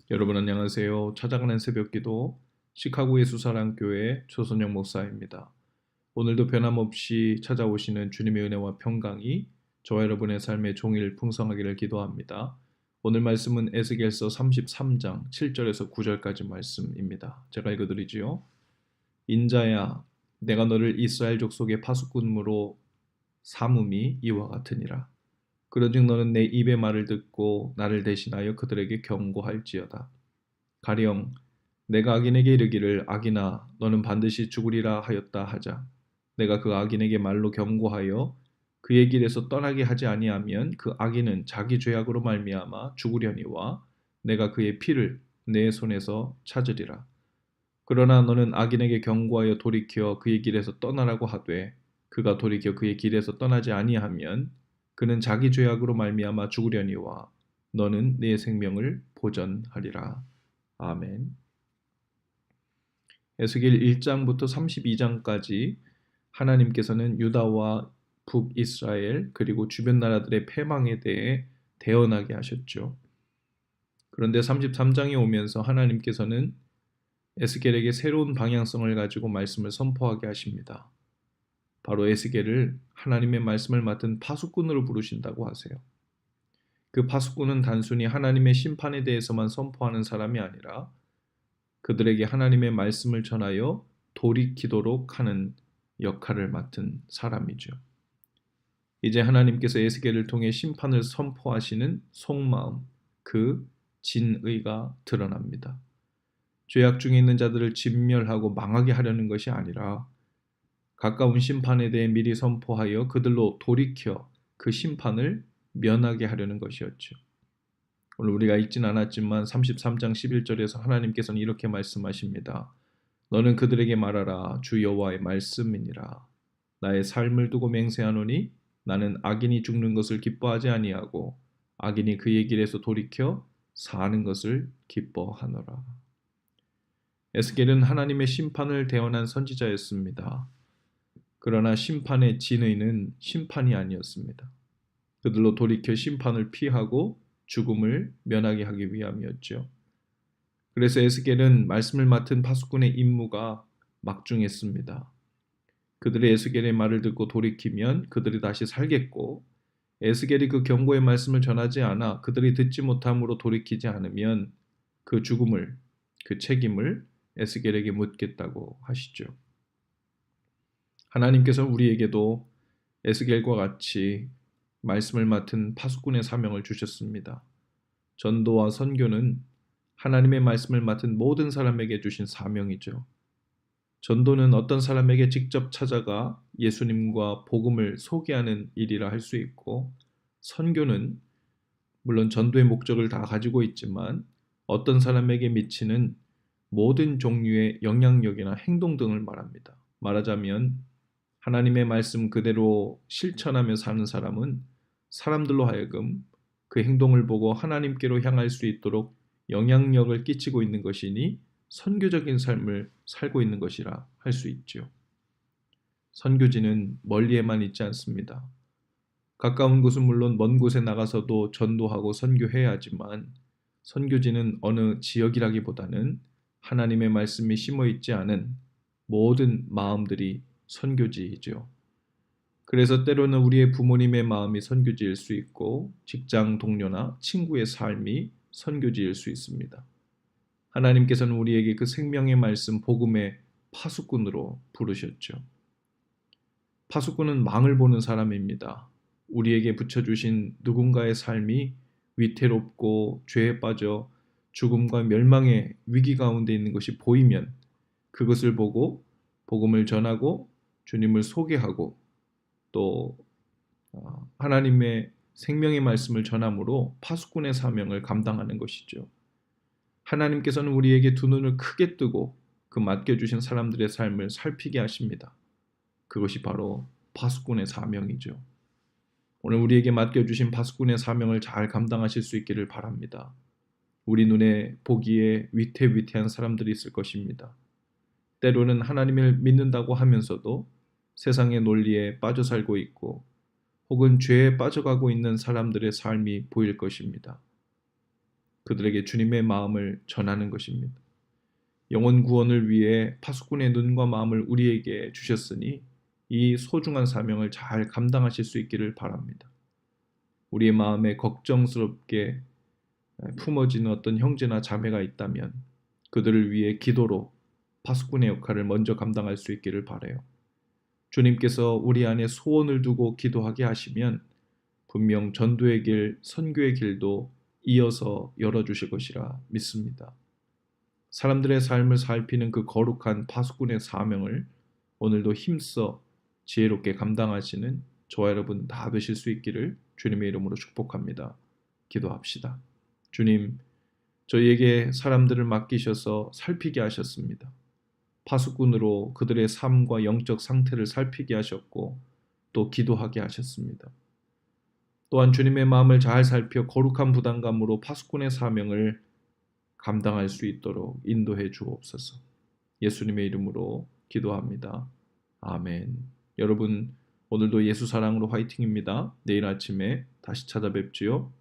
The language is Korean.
여러분 안녕하세요. 찾아가는 새벽기도 시카고 예수사랑교회 조선영 목사입니다. 오늘도 변함없이 찾아오시는 주님의 은혜와 평강이 저와 여러분의 삶의 종일 풍성하기를 기도합니다. 오늘 말씀은 에스겔서 33장 7절에서 9절까지 말씀입니다. 제가 읽어드리지요. 인자야, 내가 너를 이스라엘 족속의 파수꾼으로 삼음이 이와 같으니라. 그런즉 너는 내 입의 말을 듣고 나를 대신하여 그들에게 경고할지어다. 가령 내가 악인에게 이르기를 악인아 너는 반드시 죽으리라 하였다 하자. 내가 그 악인에게 말로 경고하여 그의 길에서 떠나게 하지 아니하면 그 악인은 자기 죄악으로 말미암아 죽으려니와 내가 그의 피를 내 손에서 찾으리라. 그러나 너는 악인에게 경고하여 돌이켜 그의 길에서 떠나라고 하되 그가 돌이켜 그의 길에서 떠나지 아니하면 그는 자기 죄악으로 말미암아 죽으려니와 너는 네 생명을 보전하리라. 아멘. 에스겔 1장부터 32장까지 하나님께서는 유다와 북이스라엘 그리고 주변 나라들의 패망에 대해 대언하게 하셨죠. 그런데 33장에 오면서 하나님께서는 에스겔에게 새로운 방향성을 가지고 말씀을 선포하게 하십니다. 바로 에스겔을 하나님의 말씀을 맡은 파수꾼으로 부르신다고 하세요. 그 파수꾼은 단순히 하나님의 심판에 대해서만 선포하는 사람이 아니라 그들에게 하나님의 말씀을 전하여 돌이키도록 하는 역할을 맡은 사람이죠. 이제 하나님께서 에스겔을 통해 심판을 선포하시는 속마음, 그 진의가 드러납니다. 죄악 중에 있는 자들을 진멸하고 망하게 하려는 것이 아니라 가까운 심판에 대해 미리 선포하여 그들로 돌이켜 그 심판을 면하게 하려는 것이었죠. 오늘 우리가 읽진 않았지만 33장 11절에서 하나님께서는 이렇게 말씀하십니다. 너는 그들에게 말하라. 주 여호와의 말씀이니라. 나의 삶을 두고 맹세하노니 나는 악인이 죽는 것을 기뻐하지 아니하고 악인이 그의 길에서 돌이켜 사는 것을 기뻐하노라. 에스겔은 하나님의 심판을 대언한 선지자였습니다. 그러나 심판의 진의는 심판이 아니었습니다. 그들로 돌이켜 심판을 피하고 죽음을 면하게 하기 위함이었죠. 그래서 에스겔은 말씀을 맡은 파수꾼의 임무가 막중했습니다. 그들의 에스겔의 말을 듣고 돌이키면 그들이 다시 살겠고 에스겔이 그 경고의 말씀을 전하지 않아 그들이 듣지 못함으로 돌이키지 않으면 그 죽음을, 그 책임을 에스겔에게 묻겠다고 하시죠. 하나님께서는 우리에게도 에스겔과 같이 말씀을 맡은 파수꾼의 사명을 주셨습니다. 전도와 선교는 하나님의 말씀을 맡은 모든 사람에게 주신 사명이죠. 전도는 어떤 사람에게 직접 찾아가 예수님과 복음을 소개하는 일이라 할 수 있고, 선교는 물론 전도의 목적을 다 가지고 있지만 어떤 사람에게 미치는 모든 종류의 영향력이나 행동 등을 말합니다. 말하자면 하나님의 말씀 그대로 실천하며 사는 사람은 사람들로 하여금 그 행동을 보고 하나님께로 향할 수 있도록 영향력을 끼치고 있는 것이니 선교적인 삶을 살고 있는 것이라 할 수 있죠. 선교지는 멀리에만 있지 않습니다. 가까운 곳은 물론 먼 곳에 나가서도 전도하고 선교해야 하지만 선교지는 어느 지역이라기보다는 하나님의 말씀이 심어있지 않은 모든 마음들이 선교지이죠. 그래서 때로는 우리의 부모님의 마음이 선교지일 수 있고 직장 동료나 친구의 삶이 선교지일 수 있습니다. 하나님께서는 우리에게 그 생명의 말씀 복음의 파수꾼으로 부르셨죠. 파수꾼은 망을 보는 사람입니다. 우리에게 붙여주신 누군가의 삶이 위태롭고 죄에 빠져 죽음과 멸망의 위기 가운데 있는 것이 보이면 그것을 보고 복음을 전하고 주님을 소개하고 또 하나님의 생명의 말씀을 전함으로 파수꾼의 사명을 감당하는 것이죠. 하나님께서는 우리에게 두 눈을 크게 뜨고 그 맡겨주신 사람들의 삶을 살피게 하십니다. 그것이 바로 파수꾼의 사명이죠. 오늘 우리에게 맡겨주신 파수꾼의 사명을 잘 감당하실 수 있기를 바랍니다. 우리 눈에 보기에 위태위태한 사람들이 있을 것입니다. 때로는 하나님을 믿는다고 하면서도 세상의 논리에 빠져 살고 있고 혹은 죄에 빠져가고 있는 사람들의 삶이 보일 것입니다. 그들에게 주님의 마음을 전하는 것입니다. 영혼 구원을 위해 파수꾼의 눈과 마음을 우리에게 주셨으니 이 소중한 사명을 잘 감당하실 수 있기를 바랍니다. 우리의 마음에 걱정스럽게 품어지는 어떤 형제나 자매가 있다면 그들을 위해 기도로 파수꾼의 역할을 먼저 감당할 수 있기를 바라요. 주님께서 우리 안에 소원을 두고 기도하게 하시면 분명 전도의 길, 선교의 길도 이어서 열어주실 것이라 믿습니다. 사람들의 삶을 살피는 그 거룩한 파수꾼의 사명을 오늘도 힘써 지혜롭게 감당하시는 저와 여러분 다 되실 수 있기를 주님의 이름으로 축복합니다. 기도합시다. 주님, 저희에게 사람들을 맡기셔서 살피게 하셨습니다. 파수꾼으로 그들의 삶과 영적 상태를 살피게 하셨고 또 기도하게 하셨습니다. 또한 주님의 마음을 잘 살펴 거룩한 부담감으로 파수꾼의 사명을 감당할 수 있도록 인도해 주옵소서. 예수님의 이름으로 기도합니다. 아멘. 여러분, 오늘도 예수 사랑으로 화이팅입니다. 내일 아침에 다시 찾아뵙지요.